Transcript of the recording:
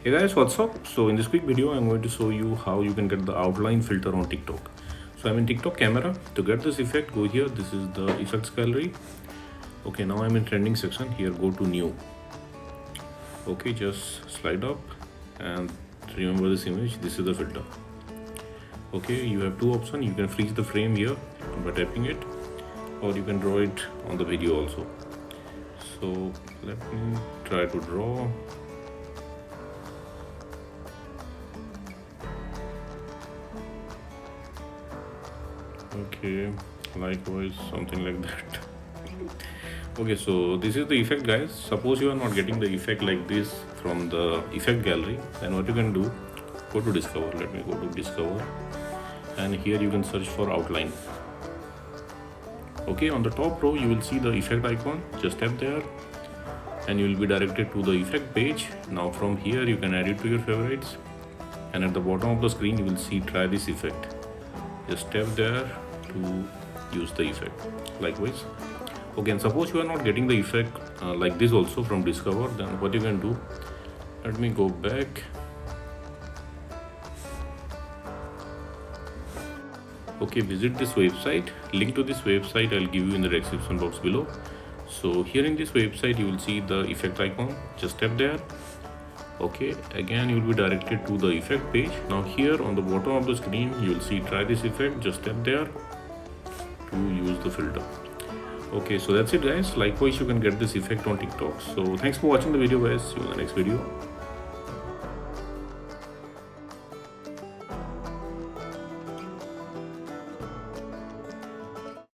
Hey guys, what's up? So in this quick video, I'm going to show you how you can get the outline filter on TikTok. So I'm in TikTok camera. To get this effect, go here. This is the effects gallery. Okay, now I'm in trending section. Here, go to new. Okay, just slide up and remember this image. This is the filter. Okay, you have two options. You can freeze the frame here by tapping it, or you can draw it on the video also. So let me try to draw. Okay, likewise, something like that. Okay, so this is the effect, guys. Suppose you are not getting the effect like this from the effect gallery, then what you can do, go to discover. Let me go to discover, and here you can search for outline. Okay, on the top row you will see the effect icon. Just tap there and you will be directed to the effect page. Now from here you can add it to your favorites, and at the bottom of the screen you will see try this effect. Just tap there to use the effect. Likewise, okay, and suppose you are not getting the effect like this also from discover, then what you can do, let me go back. Okay, visit this website. Link to this website I'll give you in the description box below. So here in this website you will see the effect icon. Just tap there. Okay, again you will be directed to the effect page. Now here on the bottom of the screen you will see try this effect. Just tap there to use the filter. Okay, so that's it guys. Likewise, you can get this effect on TikTok. So thanks for watching the video guys. See you in the next video.